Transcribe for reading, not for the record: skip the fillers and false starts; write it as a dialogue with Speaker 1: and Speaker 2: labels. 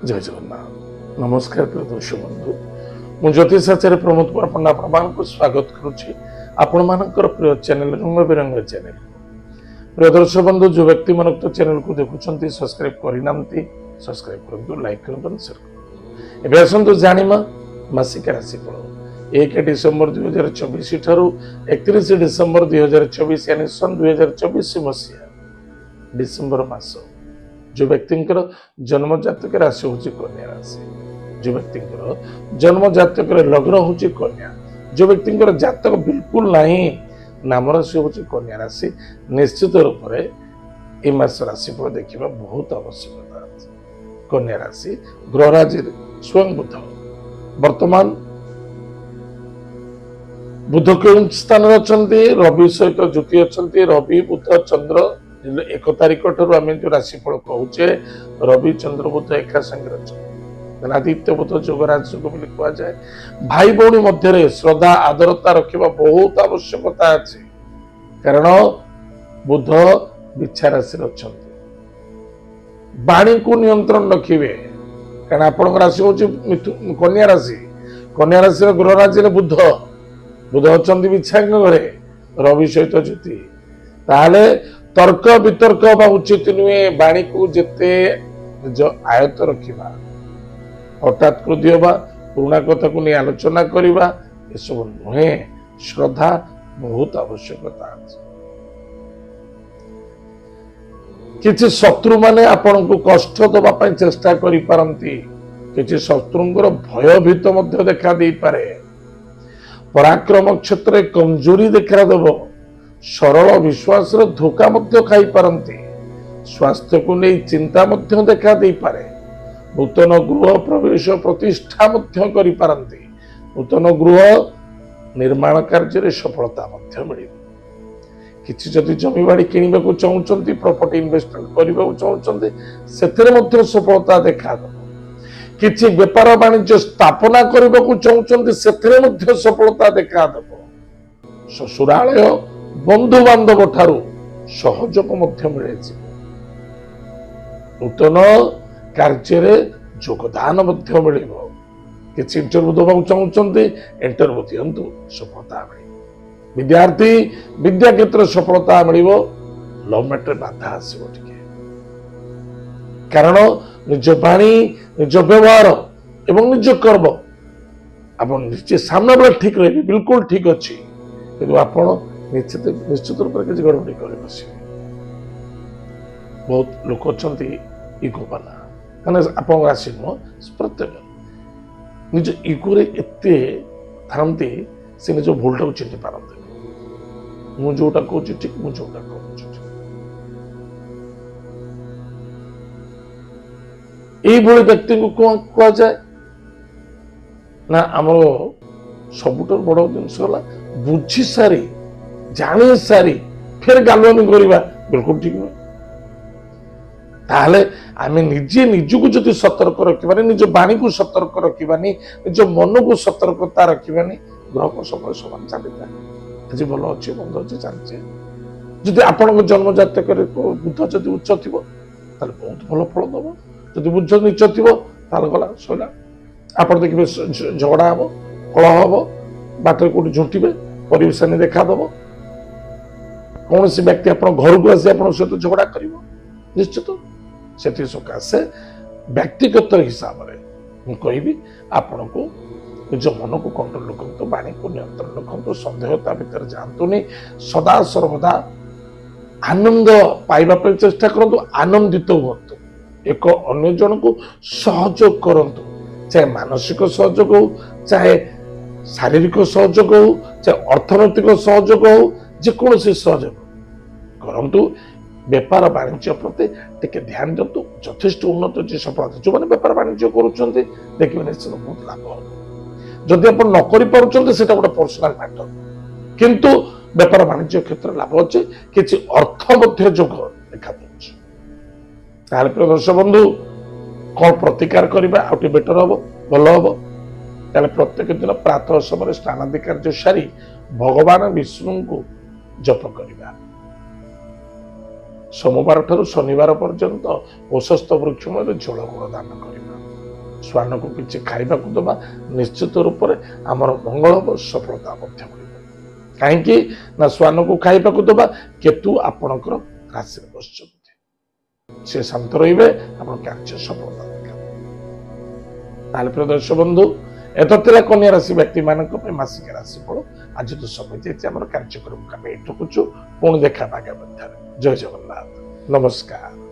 Speaker 1: जय जगन्नाथ नमस्कार प्रिय दर्शक बंधु मु ज्योतिषाचार्य प्रमोद कुमार पंडा प्रमाण को स्वागत करुच्ची आपण मानकर प्रिय चैनल रंग बिरंग चैनल प्रिय दर्शक बंधु जो व्यक्ति मन तो चैनल को देखुंत सब्सक्राइब करना सब्सक्राइब करूँ लाइक करूँ शेयर करूँ एवं आसतु जानिमा मासिक राशिफल 1 डिसेम्बर 2024 ठारू 31 डिसेम्बर 2024 यानी सन 2024 मसीहा डिसेम्बर मास जो व्यक्ति जन्म जातक राशि हूँ कन्या राशि जो व्यक्ति जन्म जातक लग्न हूँ कन्या जो व्यक्ति जातक बिल्कुल नहीं नाम राशि हूँ कन्या राशि निश्चित रूप से मास राशिफल देखा बहुत आवश्यकता है। कन्या राशि ग्रहराज स्वयं बुध वर्तमान बुध कौन स्थान अच्छा रवि सहित ज्योति अच्छा रवि बुध चंद्र 1 तारिख ठार आम जो राशिफल कहे रवि चंद्र बुध एका संगे अच्छा आदित्य बुध जोगराज योग बोली कहुए भाई भौणी मध्य श्रद्धा आदरता रखा बहुत आवश्यकता अच्छे कारण बुध बिछा राशि अच्छा वाणी को नियंत्रण रखिए कारण आपण राशि हूँ कन्या राशि ग्रहराज बुध बुध अच्छा बिछा घरे रवि सहित ज्योति ताहले तर्क वितर्क बा उचित नुहे वाणी को जिते आयत रखा हठात क्रोधी हवा पुराणा कथा को नहीं आलोचना करवा ये सब नुहे श्रद्धा बहुत आवश्यकता किसी शत्रु माने आपण को कष्ट दबा चेष्टा करती किसी शत्रुंर भयभीत देखा दे पारे पराक्रम क्षेत्र कमजोरी देखा देव सरल विश्वास धोखा खाई पारती स्वास्थ्य को नहीं चिंता देखा दे पारे नूतन गृह प्रवेश प्रतिष्ठा करि पारती नूतन गृह निर्माण कार्य सफलता मिल किसी जदि जमी बाड़ी किणवा को चाहते प्रॉपर्टी इन्वेस्टमेंट करने चाहते से सफलता देखा किसी व्यापार वाणिज्य स्थापना करने को चाहते से सफलता देखा ससुरालय बंधु बांधव ठारू सहयोग मिले नूतन कार्य योगदान मिल किसी इंटरव्यू देवा चाहते इंटरव्यू दिंतु सफलता मिले विद्यार्थी विद्या क्षेत्र सफलता मिल लव मैटर बाधा आसो कारण निज वाणी निज व्यवहार एवं निज कर्म आप निजे सामने बेले ठीक रहे बिल्कुल ठीक अच्छी कि आप निश्चित रूप से गड़बड़ी कर बस बहुत लोग अच्छा इगो वाला मैंने आप राशि नुह प्रत्येक निज इगोरे एते थांती से निज भूलटा को चिन्ह पारते मुझे जोटा कहूँ ठीक मुझे जोटा कहूँ ये व्यक्ति को कह जाए ना आम सबुठ बड़ जिनस बुझी सारी जानी सारी फिर गालुआमी करवा बिल्कुल ठीक नुह ताहले आमे निजे निजको जदि सतर्क रखा निज वाणी को सतर्क रखा निज मन को सतर्कता रखा ग्रह को सब समान चलता आज भल अच्छे बंद अच्छे चलचे जदि आपण जन्म जातक बुध जदि उच्च थी बहुत भल फल दब जदि बुध नीच थी गला सैला आप देखिए झगड़ा हम कलह हम बाटर कौट झुंटे परिवेशन देखादब कौन सी व्यक्ति आप घर को आसी आप सहित झगड़ा कर निश्चित से सकाशे व्यक्तिगत हिसाब से मुझे आपण को निज मन को कंट्रोल रखु वाणी को नियंत्रण रखु सन्देहता भितर जातुनि सदा सर्वदा आनंद पाइबा चेष्टा करूँ आनंदित हूँ एक अन्य जन को सहयोग करूँ चाहे मानसिक सहयोग हो चाहे शारीरिक सहयोग हो चाहे अर्थनैतिक सहयोग हो जेकोसी सहयोग करूँ व्यापार वाणिज्य प्रति टिके ध्यान दिंतु यथेष्ट उन्नत जी सफलता जो मैंने व्यापार वाणिज्य करुँच देखिए निश्चित बहुत लाभ हो जदि आप न कर गोटे पर्सनाल मैटर किंतु व्यापार वाणिज्य क्षेत्र लाभ अच्छे किसी अर्थ जोग देखा दूसरे प्रिय दर्शक बंधु कौन प्रतिकार करवा आउट बेटर हम भल हम ताले प्रत्येक दिन प्रातः समय स्नानादि कार्य सारी भगवान विष्णु को जप करवा सोमवार ठारू शनिवार पर्यंत प्रशस्त वृक्ष मूल जल गुण दान करना श्वान को किसी खाइबा दबा निश्चित रूप से आमर मंगल हम सफलता कहीं ना श्वान को खाइबा दबा केतु आपणकर राशि बस से शांत रे आप कार्य सफलता देखा प्रिय दर्शक बंधु एतला कन्या राशि व्यक्ति मानक मासिक राशिफल आज तो समय कार्यक्रम रखुचु पुणी देखा आगे जय जगन्नाथ नमस्कार।